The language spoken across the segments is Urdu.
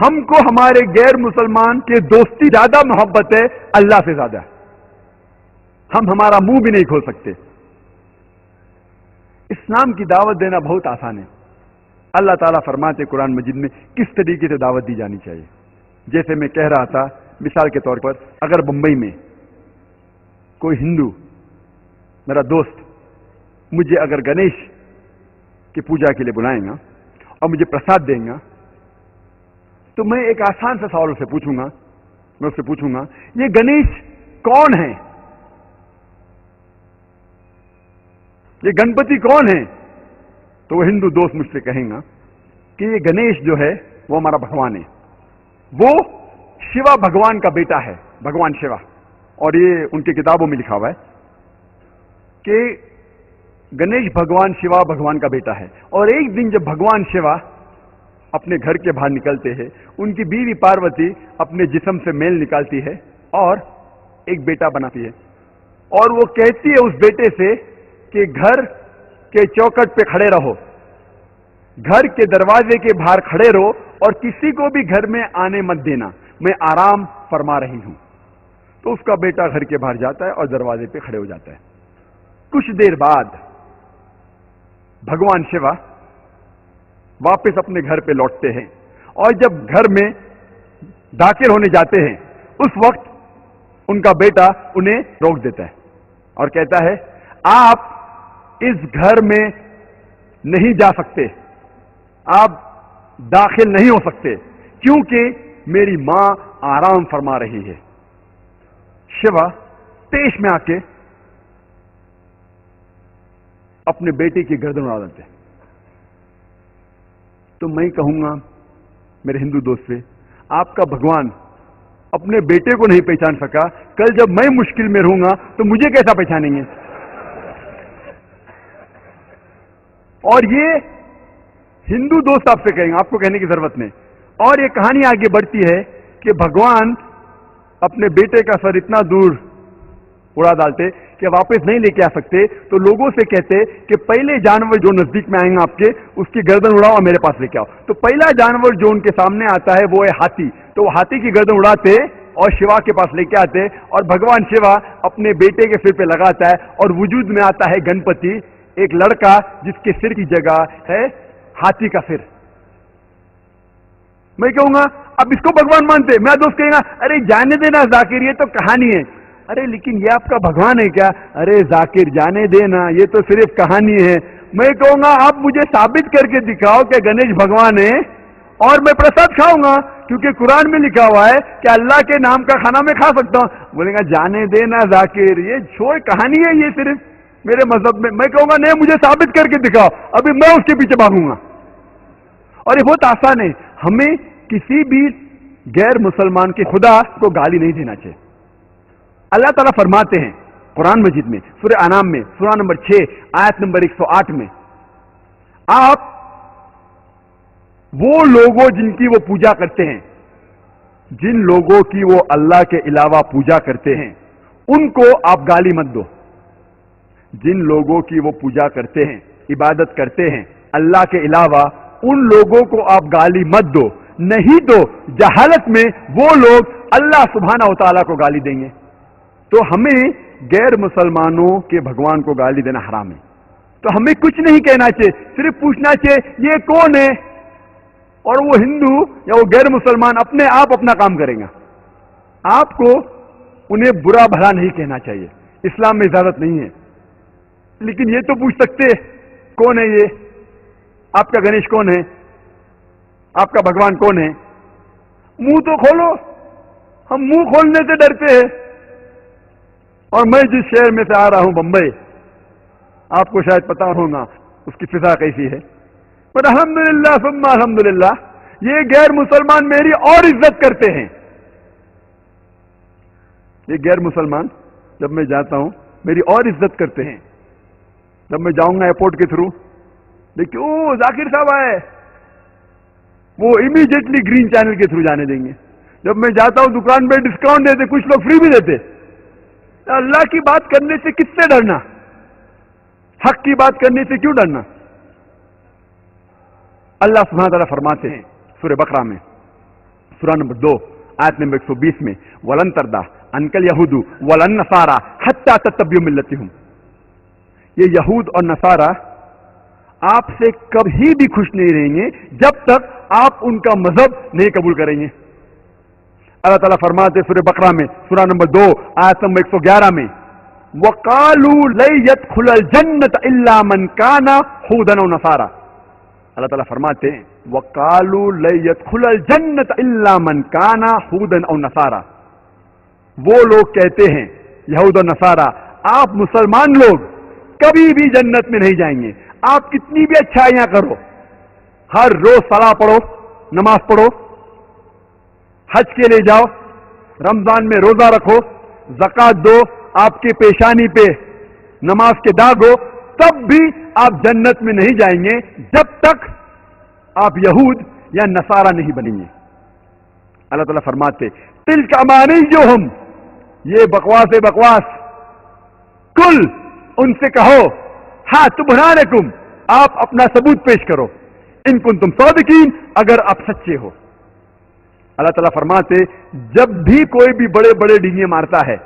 ہم کو ہمارے غیر مسلمان کے دوستی زیادہ محبت ہے اللہ سے زیادہ. ہم ہمارا منہ بھی نہیں کھول سکتے. اسلام کی دعوت دینا بہت آسان ہے. اللہ تعالیٰ فرماتے قرآن مجید میں کس طریقے سے دعوت دی جانی چاہیے. جیسے میں کہہ رہا تھا مثال کے طور پر اگر بمبئی میں کوئی ہندو میرا دوست مجھے اگر گنیش کی پوجا کے لیے بلائیں گا اور مجھے پرساد دیں گا تو میں ایک آسان سے سوال سے پوچھوں گا. میں اس سے پوچھوں گا یہ گنیش کون ہے, یہ گنپتی کون ہے؟ تو وہ ہندو دوست مجھ سے کہیں گا کہ یہ گنیش جو ہے وہ ہمارا بھگوان ہے, وہ شیوا بھگوان کا بیٹا ہے, بھگوان شیوا. اور یہ ان کی کتابوں میں لکھا ہوا ہے کہ گنیش بھگوان شیوا بھگوان کا بیٹا ہے. اور ایک دن جب بھگوان شیوا اپنے گھر کے باہر نکلتے ہیں, ان کی بیوی پاروتی اپنے جسم سے میل نکالتی ہے اور ایک بیٹا بناتی ہے, اور وہ کہتی ہے اس بیٹے سے کہ گھر کے چوکٹ پہ کھڑے رہو, گھر کے دروازے کے باہر کھڑے رہو اور کسی کو بھی گھر میں آنے مت دینا, میں آرام فرما رہی ہوں. تو اس کا بیٹا گھر کے باہر جاتا ہے اور دروازے پہ کھڑے ہو جاتا ہے. کچھ دیر بعد بھگوان شیوا واپس اپنے گھر پہ لوٹتے ہیں, اور جب گھر میں داخل ہونے جاتے ہیں اس وقت ان کا بیٹا انہیں روک دیتا ہے اور کہتا ہے آپ اس گھر میں نہیں جا سکتے, آپ داخل نہیں ہو سکتے کیونکہ میری ماں آرام فرما رہی ہے. شیوا پیش میں آ کے اپنے بیٹے کی گردن اڑا دیتے. تو میں کہوں گا میرے ہندو دوست سے آپ کا بھگوان اپنے بیٹے کو نہیں پہچان سکا, کل جب میں مشکل میں رہوں گا تو مجھے کیسا پہچانیں گے؟ اور یہ ہندو دوست آپ سے کہیں گے, آپ کو کہنے کی ضرورت نہیں. اور یہ کہانی آگے بڑھتی ہے کہ بھگوان اپنے بیٹے کا سر اتنا دور اڑا ڈالتے کہ واپس نہیں لے کے آ سکتے, تو لوگوں سے کہتے کہ پہلے جانور جو نزدیک میں آئیں گا آپ کے اس کی گردن اڑاؤ اور میرے پاس لے کے آؤ. تو پہلا جانور جو ان کے سامنے آتا ہے وہ ہے ہاتھی. تو وہ ہاتھی کی گردن اڑاتے اور شیوا کے پاس لے کے آتے, اور بھگوان شیوا اپنے بیٹے کے سر پہ لگاتا ہے اور وجود میں آتا ہے گنپتی, ایک لڑکا جس کے سر کی جگہ ہے ہاتھی کا سر. میں کہوں گا اب اس کو بھگوان مانتے, میرا دوست کہے گا ارے جانے دینا ذاکر یہ تو کہانی ہے. ارے لیکن یہ آپ کا بھگوان ہے کیا؟ ارے ذاکر جانے دینا یہ تو صرف کہانی ہے. میں کہوں گا آپ مجھے ثابت کر کے دکھاؤ کہ گنیش بھگوان ہے اور میں پرساد کھاؤں گا, کیونکہ قرآن میں لکھا ہوا ہے کہ اللہ کے نام کا کھانا میں کھا سکتا ہوں. بولے گا جانے دینا ذاکر یہ چھوڑ کہانی ہے یہ صرف میرے مذہب میں. میں کہوں گا نہیں مجھے ثابت کر کے دکھاؤ, ابھی میں اس کے پیچھے بھاگوں گا. اور یہ بہت آسان ہے, ہمیں کسی بھی غیر مسلمان کے خدا کو گالی نہیں دینا چاہیے. اللہ تعالیٰ فرماتے ہیں قرآن مجید میں سورہ انعام میں سورہ نمبر 6 آیت نمبر 108 میں, آپ وہ لوگوں جن کی وہ پوجا کرتے ہیں, جن لوگوں کی وہ اللہ کے علاوہ پوجا کرتے ہیں ان کو آپ گالی مت دو. جن لوگوں کی وہ پوجا کرتے ہیں عبادت کرتے ہیں اللہ کے علاوہ ان لوگوں کو آپ گالی مت دو, نہیں تو جہالت میں وہ لوگ اللہ سبحانہ و تعالیٰ کو گالی دیں گے. تو ہمیں غیر مسلمانوں کے بھگوان کو گالی دینا حرام ہے. تو ہمیں کچھ نہیں کہنا چاہیے, صرف پوچھنا چاہیے یہ کون ہے, اور وہ ہندو یا وہ غیر مسلمان اپنے آپ اپنا کام کریں گا. آپ کو انہیں برا بھلا نہیں کہنا چاہیے, اسلام میں اجازت نہیں ہے. لیکن یہ تو پوچھ سکتے کون ہے یہ, آپ کا گنیش کون ہے, آپ کا بھگوان کون ہے. منہ تو کھولو, ہم منہ کھولنے سے ڈرتے ہیں. اور میں جس شہر میں سے آ رہا ہوں بمبئی, آپ کو شاید پتا ہوگا اس کی فضا کیسی ہے, پر الحمدللہ ثم الحمدللہ یہ غیر مسلمان میری اور عزت کرتے ہیں. یہ غیر مسلمان جب میں جاتا ہوں میری اور عزت کرتے ہیں. جب میں جاؤں گا ایئرپورٹ کے تھرو, دیکھیے او ذاکر صاحب آئے, وہ امیڈیٹلی گرین چینل کے تھرو جانے دیں گے. جب میں جاتا ہوں دکان پہ ڈسکاؤنٹ دیتے, کچھ لوگ فری بھی دیتے. اللہ کی بات کرنے سے کس سے ڈرنا, حق کی بات کرنے سے کیوں ڈرنا. اللہ سبحانہ تعالیٰ فرماتے ہیں سورہ بقرہ میں سورہ نمبر 2 آیت نمبر 120 میں ولن تردا انکل یہود ولن نصارا حتی تتبعوا ملتہم. یہ یہود اور نصارہ آپ سے کبھی بھی خوش نہیں رہیں گے جب تک آپ ان کا مذہب نہیں قبول کریں گے. اللہ تعالیٰ فرماتے سورہ بقرہ میں سورہ نمبر 2 آیت نمبر 111 میں وَقَالُوا لَن يَدْخُلَ الْجَنَّةَ إِلَّا مَنْ كَانَ هُودًا أَوْ نَصَارَىٰ. اللہ تعالیٰ فرماتے ہیں وَقَالُوا لَن يَدْخُلَ الْجَنَّةَ إِلَّا مَنْ كَانَ هُودًا أَوْ نَصَارَىٰ. وہ لوگ کہتے ہیں یہود و نصارہ آپ مسلمان لوگ کبھی بھی جنت میں نہیں جائیں گے. آپ کتنی بھی اچھائیاں کرو، ہر روز صلاۃ پڑھو، نماز پڑھو، حج کے لیے جاؤ، رمضان میں روزہ رکھو، زکوٰۃ دو، آپ کی پیشانی پہ نماز کے داغ ہو، تب بھی آپ جنت میں نہیں جائیں گے جب تک آپ یہود یا نصارہ نہیں بنیں گے. اللہ تعالیٰ فرماتے تلک امانیہم، یہ بکواس. کل ان سے کہو ہاتھ برہانکم، آپ اپنا ثبوت پیش کرو، ان کنتم صادقین، اگر آپ سچے ہو. اللہ تعالیٰ فرماتے جب بھی کوئی بھی بڑے بڑے ڈینگے مارتا ہے،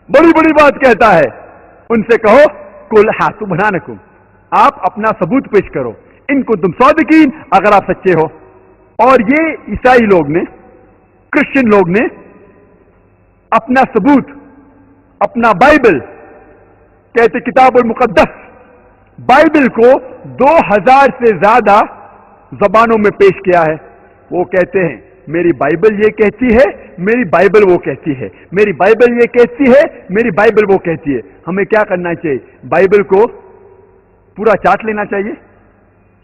بڑی بڑی بات کہتا ہے، ان سے کہو کل ہاتھ برہانکم، آپ اپنا ثبوت پیش کرو، ان کنتم صادقین، اگر آپ سچے ہو. اور یہ عیسائی لوگ نے، کرسچن لوگ نے اپنا ثبوت، اپنا بائبل کہتے کتاب المقدس بائبل کو 2000 سے زیادہ زبانوں میں پیش کیا ہے. وہ کہتے ہیں میری بائبل یہ کہتی ہے، میری بائبل وہ کہتی ہے، میری بائبل یہ کہتی ہے، میری بائبل وہ کہتی ہے. ہمیں کیا کرنا چاہیے؟ بائبل کو پورا چاٹ لینا چاہیے.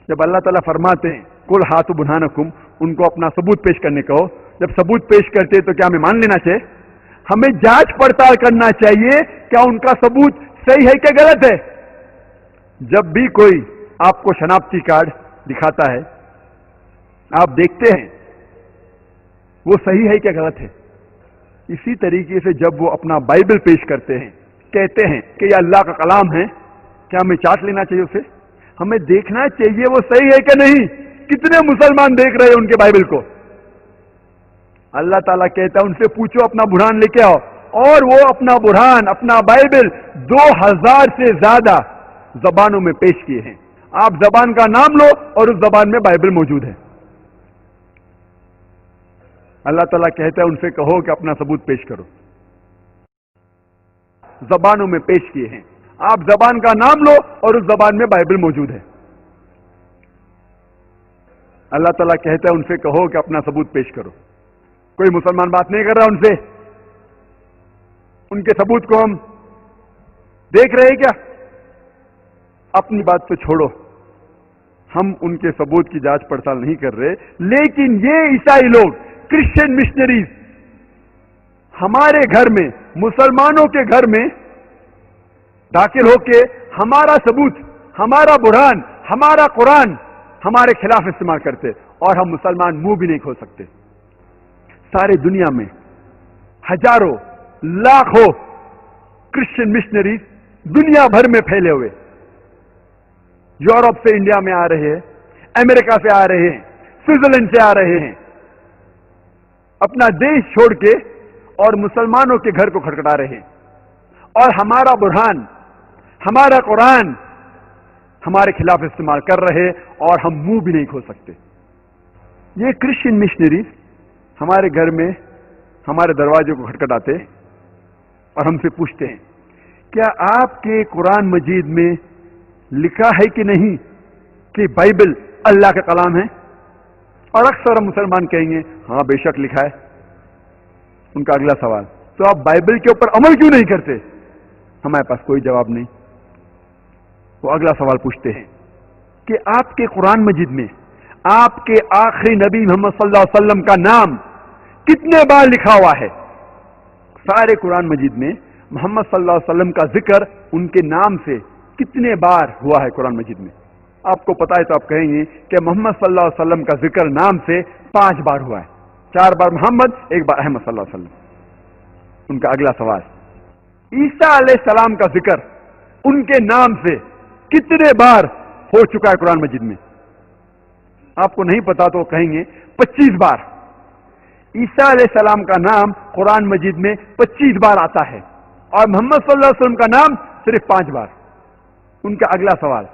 جب اللہ تعالیٰ فرماتے ہیں کل ہاتھ برہانکم، ان کو اپنا ثبوت پیش کرنے کو، جب ثبوت پیش کرتے تو کیا ہمیں مان لینا چاہیے؟ ہمیں جانچ پڑتال کرنا چاہیے کیا ان کا ثبوت صحیح ہے کہ غلط ہے. جب بھی کوئی آپ کو شناختی کارڈ دکھاتا ہے، آپ دیکھتے ہیں وہ صحیح ہے کہ غلط ہے. اسی طریقے سے جب وہ اپنا بائبل پیش کرتے ہیں، کہتے ہیں کہ یہ اللہ کا کلام ہے، کیا ہمیں چاٹ لینا چاہیے اسے؟ ہمیں دیکھنا چاہیے وہ صحیح ہے کہ نہیں. کتنے مسلمان دیکھ رہے ہیں ان کے بائبل کو؟ اللہ تعالیٰ کہتا ہے ان سے پوچھو اپنا برہان لے کے آؤ، اور وہ اپنا برہان، اپنا بائبل 2000 سے زیادہ زبانوں میں پیش کیے ہیں. آپ زبان کا نام لو اور اس زبان میں بائبل موجود ہے. اللہ تعالیٰ کہتا ہے ان سے کہو کہ اپنا ثبوت پیش کرو. زبانوں میں پیش کیے ہیں، آپ زبان کا نام لو اور اس زبان میں بائبل موجود ہے. اللہ تعالیٰ کہتا ہے ان سے کہو کہ اپنا ثبوت پیش کرو. کوئی مسلمان بات نہیں کر رہا ان سے، ان کے ثبوت کو ہم دیکھ رہے ہیں کیا؟ اپنی بات تو چھوڑو، ہم ان کے ثبوت کی جانچ پڑتال نہیں کر رہے. لیکن یہ عیسائی لوگ، کرسچن مشنریز ہمارے گھر میں، مسلمانوں کے گھر میں داخل ہو کے ہمارا ثبوت، ہمارا برہان، ہمارا قرآن ہمارے خلاف استعمال کرتے، اور ہم مسلمان منہ بھی نہیں کھول سکتے. سارے دنیا میں ہزاروں لاکھوں کرسچن مشنریز دنیا بھر میں پھیلے ہوئے، یورپ سے انڈیا میں آ رہے ہیں، امریکہ سے آ رہے ہیں، سوئٹزرلینڈ سے آ رہے ہیں، اپنا دیش چھوڑ کے اور مسلمانوں کے گھر کو کھٹکھٹا رہے ہیں، اور ہمارا برہان، ہمارا قرآن ہمارے خلاف استعمال کر رہے، اور ہم منہ بھی نہیں کھول سکتے. یہ کرسچن مشنریز ہمارے گھر میں ہمارے دروازے کو کھٹکھٹاتے اور ہم سے پوچھتے ہیں کیا آپ کے قرآن مجید میں لکھا ہے کہ نہیں کہ بائبل اللہ کا کلام ہے؟ اور اکثر ہم مسلمان کہیں گے ہاں بے شک لکھا ہے. ان کا اگلا سوال، تو آپ بائبل کے اوپر عمل کیوں نہیں کرتے؟ ہمارے پاس کوئی جواب نہیں. وہ اگلا سوال پوچھتے ہیں کہ آپ کے قرآن مجید میں آپ کے آخری نبی محمد صلی اللہ علیہ وسلم کا نام کتنے بار لکھا ہوا ہے؟ سارے قرآن مجید میں محمد صلی اللہ علیہ وسلم کا ذکر ان کے نام سے کتنے بار ہوا ہے قرآن مجید میں؟ آپ کو پتا ہے تو آپ کہیں گے کہ محمد صلی اللہ علیہ وسلم کا ذکر نام سے 5 بار ہوا ہے. 4 بار محمد، 1 بار احمد صلی اللہ علیہ وسلم. ان کا اگلا سوال، عیسیٰ علیہ السلام کا ذکر ان کے نام سے کتنے بار ہو چکا ہے قرآن مجید میں؟ آپ کو نہیں پتا تو کہیں گے 25 بار. عیسیٰ علیہ السلام کا نام قرآن مجید میں 25 بار آتا ہے اور محمد صلی اللہ علیہ وسلم کا نام صرف 5 بار. ان کا اگلا سوال،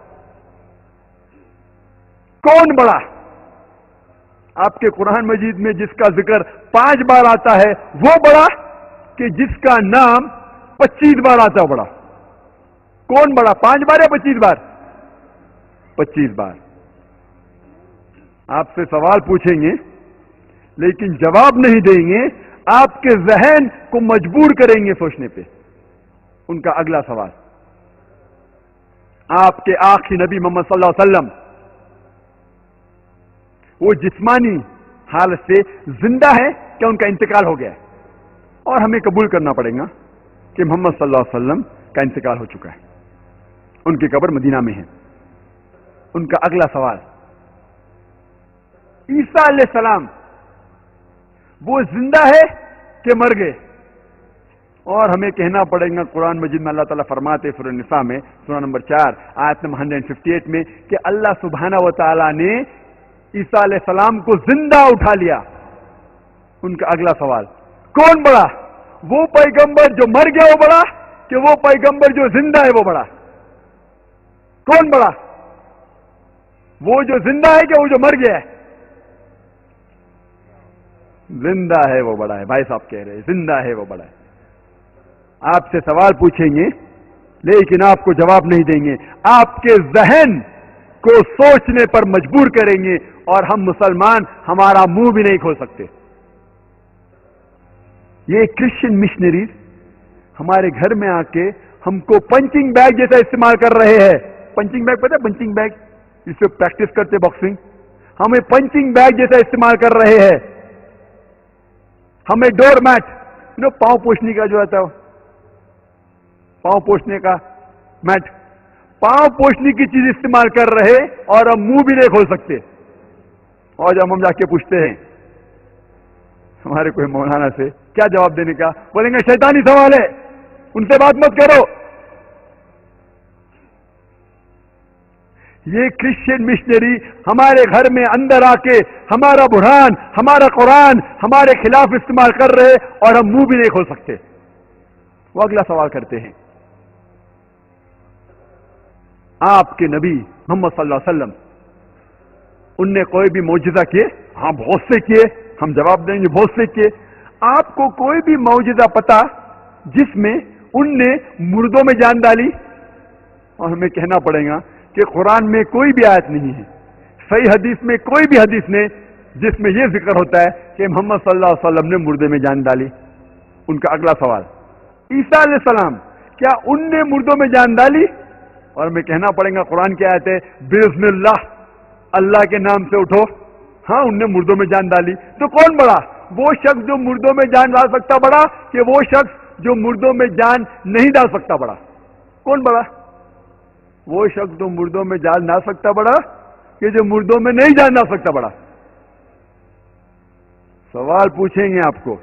کون بڑا؟ آپ کے قرآن مجید میں جس کا ذکر 5 بار آتا ہے وہ بڑا کہ جس کا نام 25 بار آتا ہے بڑا؟ کون بڑا، 5 بار یا 25 بار؟ 25 بار. آپ سے سوال پوچھیں گے لیکن جواب نہیں دیں گے، آپ کے ذہن کو مجبور کریں گے سوچنے پہ. ان کا اگلا سوال، آپ کے آخری نبی محمد صلی اللہ علیہ وسلم وہ جسمانی حالت سے زندہ ہے کیا ان کا انتقال ہو گیا ہے؟ اور ہمیں قبول کرنا پڑے گا کہ محمد صلی اللہ علیہ وسلم کا انتقال ہو چکا ہے، ان کی قبر مدینہ میں ہے. ان کا اگلا سوال، عیسیٰ علیہ السلام وہ زندہ ہے کہ مر گئے؟ اور ہمیں کہنا پڑے گا قرآن مجید میں اللہ تعالیٰ فرماتے سورہ النساء میں سورہ نمبر 4 آیت نمبر 158 میں کہ اللہ سبحانہ و تعالیٰ نے عیسیٰ علیہ السلام کو زندہ اٹھا لیا. ان کا اگلا سوال، کون بڑا، وہ پیغمبر جو مر گیا وہ بڑا کہ وہ پیغمبر جو زندہ ہے وہ بڑا؟ کون بڑا، وہ جو زندہ ہے کہ وہ جو مر گیا ہے؟ زندہ ہے وہ بڑا ہے. بھائی صاحب کہہ رہے ہیں زندہ ہے وہ بڑا ہے. آپ سے سوال پوچھیں گے لیکن آپ کو جواب نہیں دیں گے، آپ کے ذہن کو سوچنے پر مجبور کریں گے اور ہم مسلمان ہمارا منہ بھی نہیں کھول سکتے. یہ کرسچن مشنریز ہمارے گھر میں آ کے ہم کو پنچنگ بیگ جیسا استعمال کر رہے ہیں. پنچنگ بیگ پتہ ہے؟ پنچنگ بیگ جس سے پریکٹس کرتے باکسنگ، ہمیں پنچنگ بیگ جیسا استعمال کر رہے ہیں. ہمیں ڈور میٹ پاؤں پوچھنے کا جو آتا ہے، پاؤں پوچھنے کا میٹ، پاؤں پوچھنے کی چیز استعمال کر رہے اور ہم منہ بھی نہیں کھول سکتے. اور جب ہم جا کے پوچھتے ہیں ہمارے کوئی مولانا سے کیا جواب دینے کا، بولیں گے شیطانی سوال ہے، ان سے بات مت کرو. یہ کرسچن مشنری ہمارے گھر میں اندر آ کے ہمارا برہان، ہمارا قرآن ہمارے خلاف استعمال کر رہے اور ہم منہ بھی نہیں کھول سکتے. وہ اگلا سوال کرتے ہیں، آپ کے نبی محمد صلی اللہ علیہ وسلم ان نے کوئی بھی معجزہ کیے؟ ہاں بہت سے کیے. ہم جواب دیں گے بہت سے کیے. آپ کو کوئی بھی معجزہ پتا جس میں ان نے مردوں میں جان ڈالی؟ اور ہمیں کہنا پڑے گا کہ قرآن میں کوئی بھی آیت نہیں ہے، صحیح حدیث میں کوئی بھی حدیث نہیں جس میں یہ ذکر ہوتا ہے کہ محمد صلی اللہ علیہ وسلم نے مردے میں جان ڈالی. ان کا اگلا سوال، عیسیٰ علیہ السلام کیا ان نے مردوں میں جان ڈالی؟ اور ہمیں کہنا پڑے گا قرآن کی آیت ہے بِإِذْنِ اللَّهِ، اللہ کے نام سے اٹھو. ہاں ان نے مردوں میں جان ڈالی. تو کون بڑا، وہ شخص جو مردوں میں جان ڈال سکتا بڑا کہ وہ شخص جو مردوں میں جان نہیں ڈال سکتا بڑا؟ کون بڑا، وہ شخص جو مردوں میں جان ڈال سکتا بڑا کہ جو مردوں میں نہیں جان ڈال سکتا بڑا؟ سوال پوچھیں گے آپ کو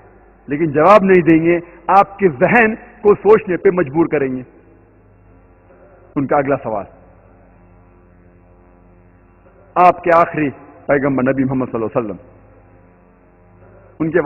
لیکن جواب نہیں دیں گے، آپ کے ذہن کو سوچنے پہ مجبور کریں گے. ان کا اگلا سوال، آپ کے آخری پیغمبر نبی محمد صلی اللہ علیہ وسلم ان کے